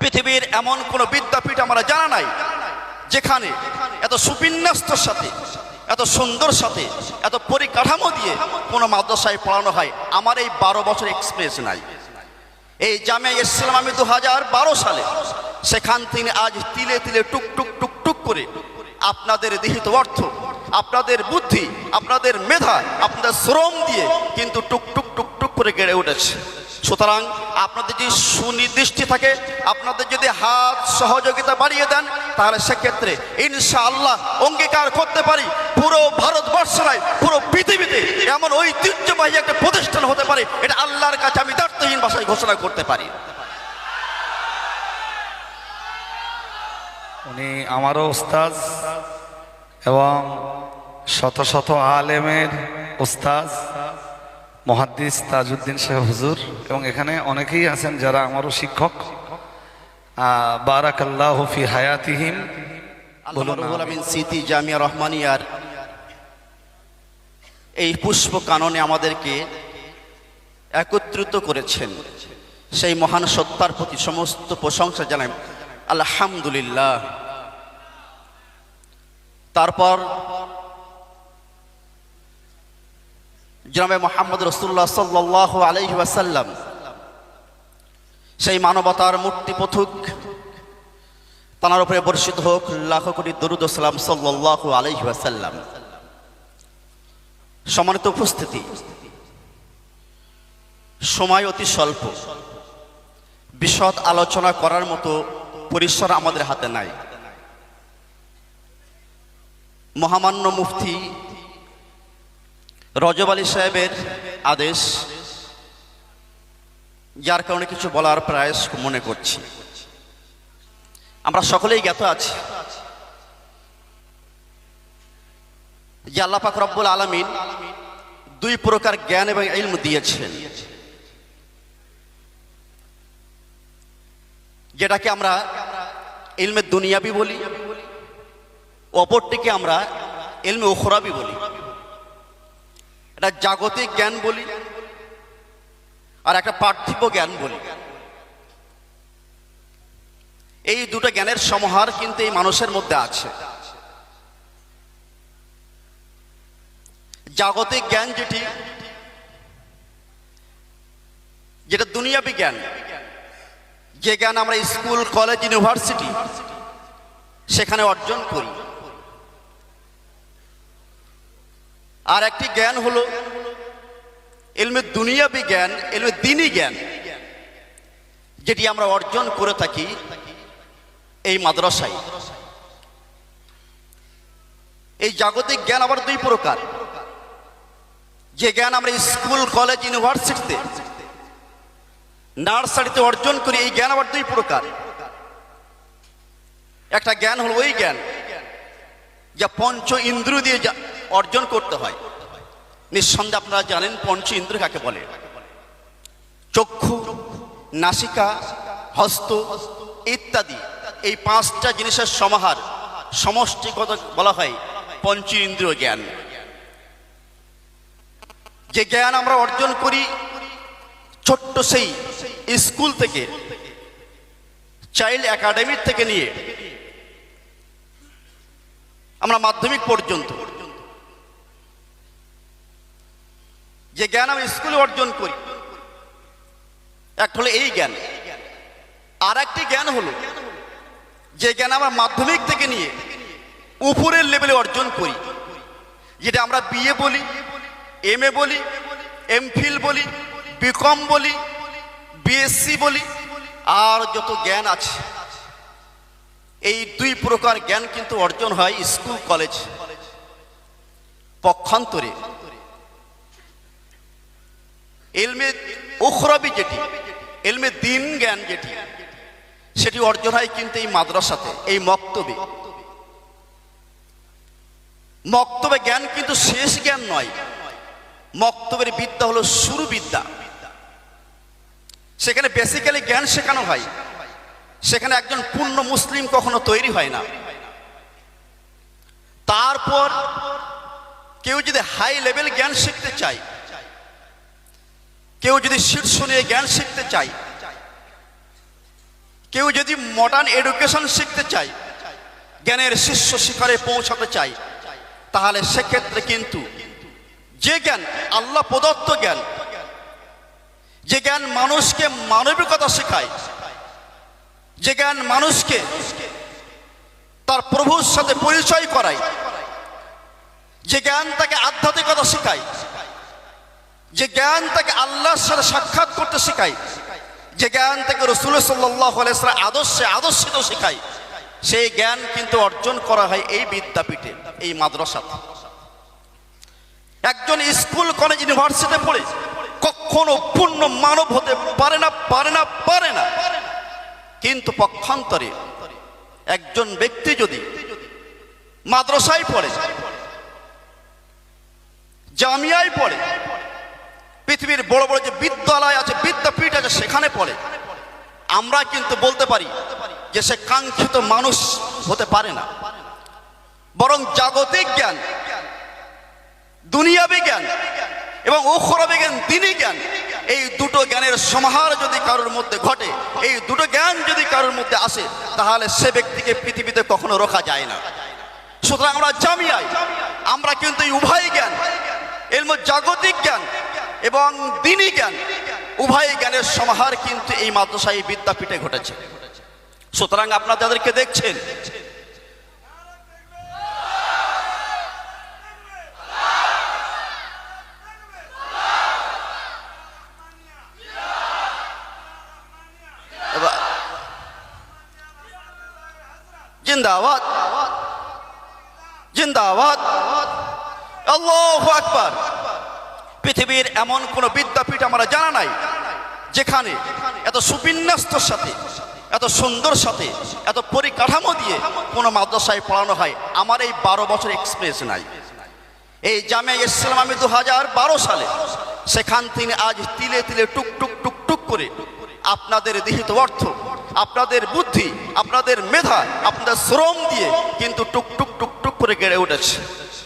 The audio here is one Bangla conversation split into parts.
পৃথিবীর এমন কোনো বিদ্যাপীঠ আমরা জানা নাই যেখানে এত সুবিন্যস্তর সাথে, এত সুন্দর সাথে, এত পরিকাঠামো দিয়ে কোনো মাদ্রাসায় পড়ানো হয়। আমার এই 12 বছর এক্সপিরিয়েন্স নাই। এই জামিয়া ইসলাম আমি 2012 সালে সেখান থেকে আজ তিলে তিলে টুক টুক টুক টুক করে আপনাদের দিহিত অর্থ, আপনাদের বুদ্ধি, আপনাদের মেধা, আপনাদের শ্রম দিয়ে কিন্তু টুক টুক টুক টুক করে গড়ে উঠেছে। সুতরাং আপনাদের যদি সুনির্দিষ্টি থাকে, আপনাদের যদি হাত সহযোগিতা বাড়িয়ে দেন, তাহলে সেক্ষেত্রে ইনশাআল্লাহ অঙ্গীকার করতে পারি পুরো ভারতবর্ষ নয়, পুরো পৃথিবীতে এমন ঐতিহ্যবাহী একটা প্রতিষ্ঠান হতে পারে। এটা আল্লাহর কাছে আমি দ্ব্যর্থহীন ভাষায় ঘোষণা করতে পারি। উনি আমারও উস্তাদ এবং শত শত আলেমের উস্তাদ মুহাদ্দিস তাজউদ্দিন সাহেব হুজুর, এবং এখানে অনেকেই আছেন যারা আমারও শিক্ষক। বারাকাল্লাহু ফি হায়াতিহিম। আল্লাহুল আমিন সিটি জামিয়া রহমানিয়ার এই পুষ্প কাননে আমাদেরকে একত্রিত করেছেন, সেই মহান সত্তার প্রতি সমস্ত প্রশংসা জানাই আলহামদুলিল্লাহ। তারপর জনাবে মুহাম্মদ রাসূলুল্লাহ সাল্লাল্লাহু আলাইহি ওয়াসাল্লাম, সেই মানবতার মূর্তি পথুক, তার উপরে বর্ষিত হোক লাখো কোটি দরুদ ও সালাম সাল্লাল্লাহু আলাইহি ওয়াসাল্লাম। সম্মানিত উপস্থিতি, সময় অতি স্বল্প, বিশদ আলোচনা করার মতো পরিসর আমাদের হাতে নাই। মহামান্য মুফতি রজব আলী সাহেবের আদেশ, যার কারণে কিছু বলার প্রয়াস মনে করছি। আমরা সকলেই জ্ঞাত আছি যে আল্লাহ পাক রব্বুল আলামিন 2 প্রকার জ্ঞান এবং ইলম দিয়েছেন, যেটাকে আমরা ইলমে দুনিয়াবি বলি, অপরটিকে আমরা ইলমে উখরাবি বলি। এটা জাগতিক জ্ঞান বলি আর একটা পার্থিব জ্ঞান বলি। এই দুটো জ্ঞানের সমাহার কিন্তু এই মানুষের মধ্যে আছে। জাগতিক জ্ঞান যেটা দুনিয়াবি জ্ঞান, যে জ্ঞান আমরা স্কুল, কলেজ, ইউনিভার্সিটি সেখানে অর্জন করি। আর একটি জ্ঞান হলো ইলমে দুনিয়াবি জ্ঞান, ইলমে দ্বীনি জ্ঞান, যেটি আমরা অর্জন করে থাকি এই মাদ্রাসায়। এই জাগতিক জ্ঞান আবার 2 প্রকার। যে জ্ঞান আমরা স্কুল, কলেজ, ইউনিভার্সিটিতে, নার্সারিতে অর্জন করি, এই জ্ঞান আবার 2 প্রকার। একটা জ্ঞান হলো ওই জ্ঞান যা পঞ্চ ইন্দ্রিয় দিয়ে অর্জন করতে হয়। নিঃসন্দেহে আপনারা জানেন পঞ্চ ইন্দ্রিয় কাকে বলে। চক্ষু, নাসিকা, হস্ত ইত্যাদি, এই 5টা জিনিসের সমাহার, সমষ্টিগত বলা হয় পঞ্চ ইন্দ্রিয় জ্ঞান। যে জ্ঞান আমরা অর্জন করি ছোট্ট সেই স্কুল থেকে, চাইল্ড একাডেমি থেকে নিয়ে আমরা মাধ্যমিক পর্যন্ত, যে জ্ঞান আমি স্কুলে অর্জন করি, একটা হলো এই জ্ঞান। আর একটি জ্ঞান হলো যে জ্ঞান আমরা মাধ্যমিক থেকে নিয়ে উপরের লেভেলে অর্জন করি, যেটা আমরা বিএ বলি, এমএ বলি, এমফিল বলি, বিকম বলি, বিএসসি বলি, আর যত জ্ঞান আছে। এই 2 প্রকার জ্ঞান কিন্তু অর্জন হয় স্কুল, কলেজ। পক্ষান্তরে ইলমে উখরাবি যেটি, ইলমে দ্বীন জ্ঞান যেটি, সেটি অর্জন হয় কিন্তু এই মাদ্রাসাতে, এই মক্তবে। মক্তবে জ্ঞান কিন্তু শেষ জ্ঞান নয়। মক্তবের বিদ্যা হলো শুরু বিদ্যা। সেখানে বেসিক্যালি জ্ঞান শেখানো হয়। সেখানে একজন পূর্ণ মুসলিম কখনো তৈরি হয় না। তারপর কেউ যদি হাই লেভেল জ্ঞান শিখতে চায়, কেউ যদি শীর্ষ নিয়ে জ্ঞান শিখতে চায়, কেউ যদি মডার্ন এডুকেশন শিখতে চায়, জ্ঞানের শীর্ষ শিখরে পৌঁছাতে চায়, তাহলে সেক্ষেত্রে কিন্তু যে জ্ঞান আল্লাহ প্রদত্ত জ্ঞান, যে জ্ঞান মানুষকে মানবিকতা শেখায়, যে জ্ঞান মানুষকে তার প্রভুর সাথে পরিচয় করায়, যে জ্ঞান তাকে আধ্যাত্মিকতা শেখায়, যে জ্ঞান তাকে আল্লাহর সাথে সাক্ষাৎ করতে শেখায়, যে জ্ঞান তাকে রাসূল সাল্লাল্লাহু আলাইহি ওয়াসাল্লাম আদর্শে আদর্শিত শেখায়, সেই জ্ঞান কিন্তু অর্জন করা হয় এই বিদ্যাপীঠে, এই মাদ্রাসাতে। একজন স্কুল কলেজ ইউনিভার্সিটিতে পড়ে কখনো পূর্ণ মানব হতে পারে না, পারে না, পারে না। কিন্তু পক্ষান্তরে একজন ব্যক্তি যদি মাদ্রাসায় পড়ে, জামিয়ায় পড়ে, পৃথিবীর বড় বড় যে বিদ্যালয় আছে, বিদ্যাপীঠ আছে, সেখানে পড়ে, আমরা কিন্তু বলতে পারি যে সে কাঙ্ক্ষিত মানুষ হতে পারে না। বরং জাগতিক জ্ঞান, দুনিয়াবি জ্ঞান এবং উখরাবি জ্ঞান, দ্বীনি জ্ঞান, এই দুটো জ্ঞানের সমাহার যদি কারোর মধ্যে ঘটে, এই দুটো জ্ঞান যদি কারোর মধ্যে আসে, তাহলে সে ব্যক্তিকে পৃথিবীতে কখনো রোখা যায় না। সুতরাং আমরা জামিয়ায় আমরা কিন্তু এই উভয় জ্ঞান, এর মধ্যে জাগতিক জ্ঞান এবং দ্বীনি জ্ঞান, উভয় জ্ঞানের সমাহার কিন্তু এই মাদ্রাসা, এই বিদ্যাপীঠে ঘটেছে। সুতরাং আপনারা যাদেরকে দেখছেন, জিন্দাবাদ, জিন্দাবাদ, আল্লাহু আকবার। পৃথিবীর এমন কোন বিদ্যাপীঠ আমরা জানা নাই যেখানে এত সুবিন্যস্তর সাথে, এত সুন্দর সাথে, এত পরিকাঠামো দিয়ে কোন মাদ্রাসায় পড়ানো হয়। আমার এই 12 বছর এক্সপিরিয়েন্স নাই। এই জামিয়া ইসলাম আমি 2012 সালে, সেখান থেকে আজ তিলে তিলে টুকটুক টুকটুক করে আপনাদের দিহিত অর্থ, আপনাদের বুদ্ধি, আপনাদের মেধা, আপনাদের শ্রম দিয়ে কিন্তু টুকটুক টুকটুক করে গড়ে উঠেছে।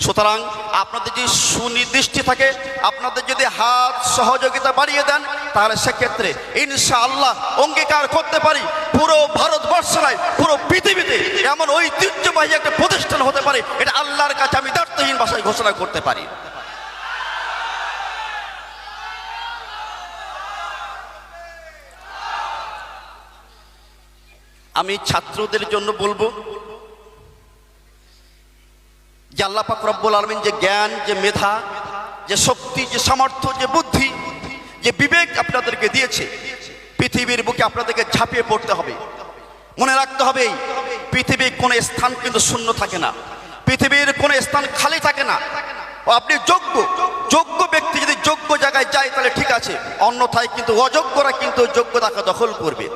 সুতরাং আপনাদের যদি সুনির্দিষ্ট থাকে, আপনাদের যদি হাত সহযোগিতা বাড়িয়ে দেন, তাহলে সেক্ষেত্রে ইনশাআল্লাহ অঙ্গীকার করতে পারি পুরো ভারতবর্ষ নয়, পুরো পৃথিবীতে এমন ঐতিহ্যবাহী একটা প্রতিষ্ঠান হতে পারে, এটা আল্লাহর কাছে আমি দ্ব্যর্থহীন ভাষায় ঘোষণা করতে পারি। আমি ছাত্রদের জন্য বলবো যে আল্লাহ পাক রব্বুল আলামিন যে জ্ঞান, যে মেধা, যে শক্তি, যে সামর্থ্য, যে বুদ্ধি, যে বিবেক আপনাদেরকে দিয়েছে, পৃথিবীর বুকে আপনাদেরকে ঝাঁপিয়ে পড়তে হবে। মনে রাখতে হবে পৃথিবীর কোনো স্থান কিন্তু শূন্য থাকে না, পৃথিবীর কোনো স্থান খালি থাকে না। ও আপনি যোগ্য ব্যক্তি যদি যোগ্য জায়গায় যায় তাহলে ঠিক আছে, অন্যথায় কিন্তু অযোগ্যরা কিন্তু যোগ্যতাকে দখল করবে।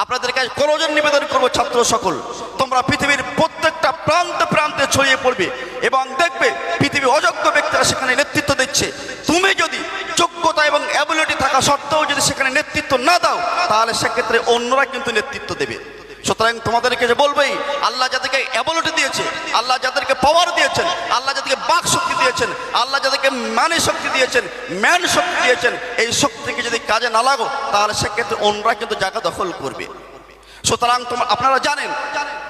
আপনাদের কাছে করজোর নিবেদন করবো, ছাত্র সকল, তোমরা পৃথিবীর প্রত্যেকটা প্রান্তে প্রান্তে ছড়িয়ে পড়বে এবং দেখবে পৃথিবীর অযোগ্য ব্যক্তিরা সেখানে নেতৃত্ব দিচ্ছে। তুমি যদি যোগ্যতা এবং অ্যাবিলিটি থাকা সত্ত্বেও যদি সেখানে নেতৃত্ব না দাও, তাহলে সেক্ষেত্রে অন্যরা কিন্তু নেতৃত্ব দেবে। সুতরাং তোমাদেরকে যে বলবেই, আল্লাহ যাদেরকে অ্যাবিলিটি দিয়েছে, আল্লাহ যাদেরকে পাওয়ার দিয়েছেন, আল্লাহ যাদেরকে বাক শক্তি দিয়েছেন, আল্লাহ যাদেরকে মানে শক্তি দিয়েছেন, ম্যান শক্তি দিয়েছেন, এই শক্তিকে যদি কাজে না লাগো, তাহলে সেক্ষেত্রে অন্যরা কিন্তু জায়গা দখল করবে। সুতরাং আপনারা জানেন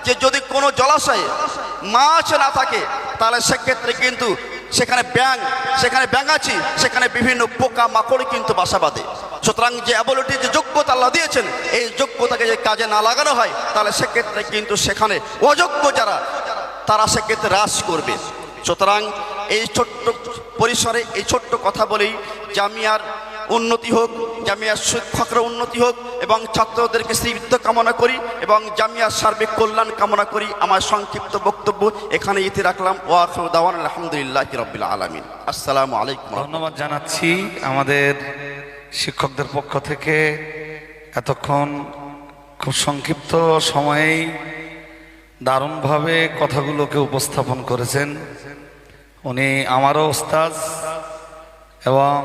যে যদি কোনো জলাশয়ে মাছ না থাকে, তাহলে সেক্ষেত্রে কিন্তু সেখানে ব্যাঙাচি, সেখানে বিভিন্ন পোকা মাকড় কিন্তু বাসা বাঁধে। সুতরাং যে অ্যাবিলিটি, যে যোগ্যতা আল্লাহ দিয়েছেন, এই যোগ্যতাকে যে কাজে না লাগানো হয়, তাহলে সেক্ষেত্রে কিন্তু সেখানে অযোগ্য যারা, তারা সেক্ষেত্রে হ্রাস করবে। সুতরাং এই ছোট্ট পরিসরে এই ছোট্ট কথা বলেই জামিয়ার উন্নতি হোক, জামিয়ার শিক্ষকরা উন্নতি হোক এবং ছাত্রদেরকে শ্রীবৃদ্ধ কামনা করি এবং জামিয়ার সার্বিক কল্যাণ কামনা করি। আমার সংক্ষিপ্ত বক্তব্য এখানে ইতি রাখলাম। ওয়া আখিরু দাওয়ানা আলহামদুলিল্লাহি রাব্বিল আলামিন। আসসালামু আলাইকুম। ধন্যবাদ জানাচ্ছি আমাদের শিক্ষকদের পক্ষ থেকে। এতক্ষণ খুব সংক্ষিপ্ত সময়েই দারুণভাবে কথাগুলোকে উপস্থাপন করেছেন। উনি আমারও ওস্তাদ এবং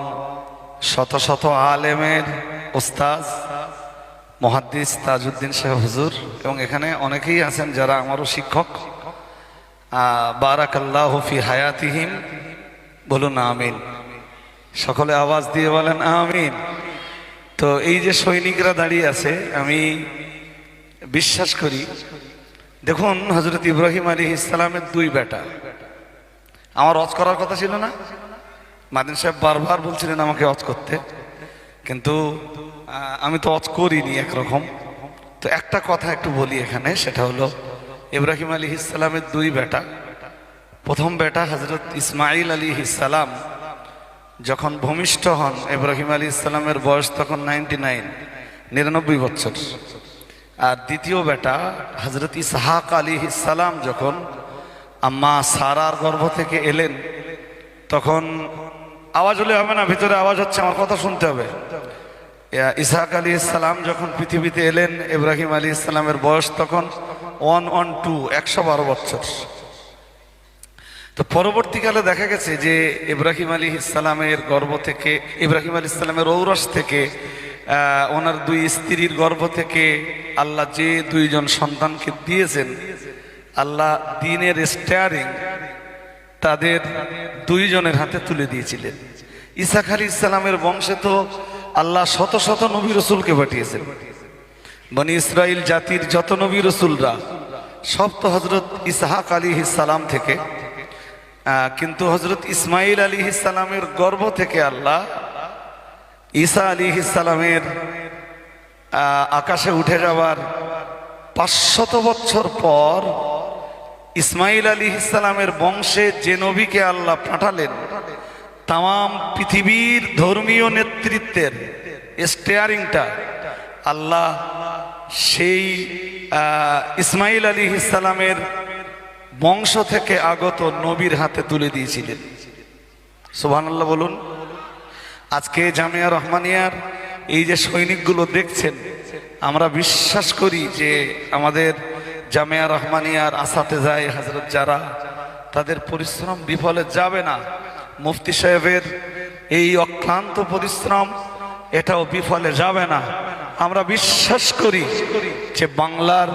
শত শত আলেমের ওস্তাদ মুহাদ্দিস তাজউদ্দিন সাহেব হুজুর, এবং এখানে অনেকেই আছেন যারা আমারও শিক্ষক। বারাকাল্লাহু ফি হায়াতিহিম, বলুন আমিন। সকলে আওয়াজ দিয়ে বলেন আমিন। তো এই যে সৈনিকরা দাঁড়িয়ে আছে, আমি বিশ্বাস করি। দেখুন, হযরত ইব্রাহিম আলাইহিস সালামের দুই বেটা। আমার হজ করার কথা ছিল না, মাদিন সাহেব বারবার বলছিলেন আমাকে হজ করতে, কিন্তু আমি তো হজ করিনি একরকম। তো একটা কথা একটু বলি এখানে, সেটা হলো ইব্রাহিম আলাইহিস সালামের দুই বেটা। প্রথম বেটা হযরত ইসমাঈল আলাইহিস সালাম যখন ভূমিষ্ঠ হন, ইব্রাহিম আলাইহিস সালামের বয়স তখন 99 বছর। আর দ্বিতীয় বেটা হযরত ইসহাক আলাইহিস সালাম যখন আম্মা সারার গর্ভ থেকে এলেন, তখন আওয়াজ হলে হবে না, ভিতরে আওয়াজ হচ্ছে, আমার কথা শুনতে হবে। ইসহাক আলাইহিস সালাম যখন পৃথিবীতে এলেন, ইব্রাহিম আলাইহিস সালামের বয়স তখন 112 বছর। তো পরবর্তীকালে দেখা গেছে যে ইব্রাহিম আলাইহিস সালামের গর্ভ থেকে, ইব্রাহিম আলাইহিস সালামের ঔরস থেকে, ওনার দুই স্ত্রীর গর্ভ থেকে আল্লাহ যে দুইজন সন্তানকে দিয়েছেন, আল্লাহ দ্বীনের স্টিয়ারিং তাদের দুইজনের হাতে তুলে দিয়েছিলেন। ইসহাক আলাইহিস সালামের বংশে তো আল্লাহ শত শত নবী রসুলকে পাঠিয়েছেন। বনি ইসরাইল জাতির যত নবী রসুলরা সব তো হযরত ইসহাক আলাইহিস সালাম থেকে, কিন্তু হযরত ইসমাঈল আলাইহিস সালামের গর্ভ থেকে আল্লাহ ঈসা আলাইহিস সালামের আকাশে উঠে যাওয়ার 500 বছর পর ইসমাঈল আলাইহিস সালামের বংশে যে নবীকে আল্লাহ পাঠালেন, তাম পৃথিবীর ধর্মীয় নেতৃত্বের স্টিয়ারিংটা আল্লাহ সেই ইসমাঈল আলাইহিস সালামের বংশ থেকে আগত নবীর হাতে তুলে দিয়েছিলেন। সুবহানাল্লাহ বলুন। আজকে জামিয়া রহমানিয়ার এই যে সৈনিকগুলো দেখছেন, আমরা বিশ্বাস করি যে আমাদের জামিয়া রহমানিয়ার আসাতেজায়ে হযরত যারা, তাদের পরিশ্রম বিফলে যাবে না। মুফতি সাহেবের এই অক্লান্ত পরিশ্রম এটাও বিফলে যাবে না। আমরা বিশ্বাস করি যে বাংলার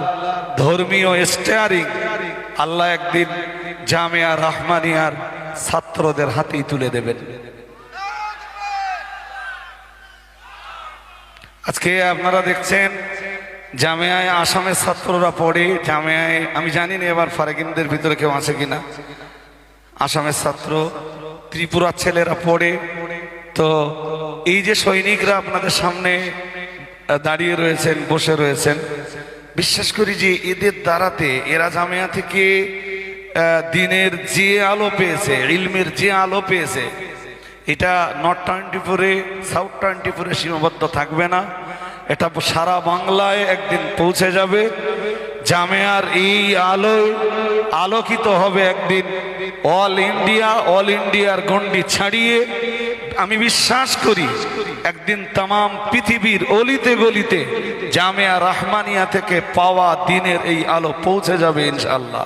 ধর্মীয় স্টিয়ারিং আল্লাহ একদিন জামিয়া রহমানিয়ার ছাত্রদের হাতেই তুলে দেবেন। আজকে আপনারা দেখছেন জামিয়ায় আসামের ছাত্ররা পড়ে, জামিয়ায় আমি জানি না এবার ফারাকিনদের ভিতরে কেউ আছে কিনা, আসামের ছাত্র, ত্রিপুরার ছেলেরা পড়ে। তো এই যে সৈনিকরা আপনাদের সামনে দাঁড়িয়ে রয়েছেন, বসে রয়েছেন, বিশ্বাস করি যে এদের দ্বারাতে এরা জামিয়া থেকে দিনের যে আলো পেয়েছে, ইলমের যে আলো পেয়েছে, এটা নর্থ 24-এ, সাউথ 24-এ সীমাবদ্ধ থাকবে না, এটা সারা বাংলায় একদিন পৌঁছে যাবে। জামিয়ার এই আলো আলোকিত হবে একদিন অল ইন্ডিয়ার গণ্ডি ছাড়িয়ে। আমি বিশ্বাস করি একদিন তাম পৃথিবীর অলিতে গলিতে জামিয়া রহমানিয়া থেকে পাওয়া দিনের এই আলো পৌঁছে যাবে ইনশাআল্লাহ।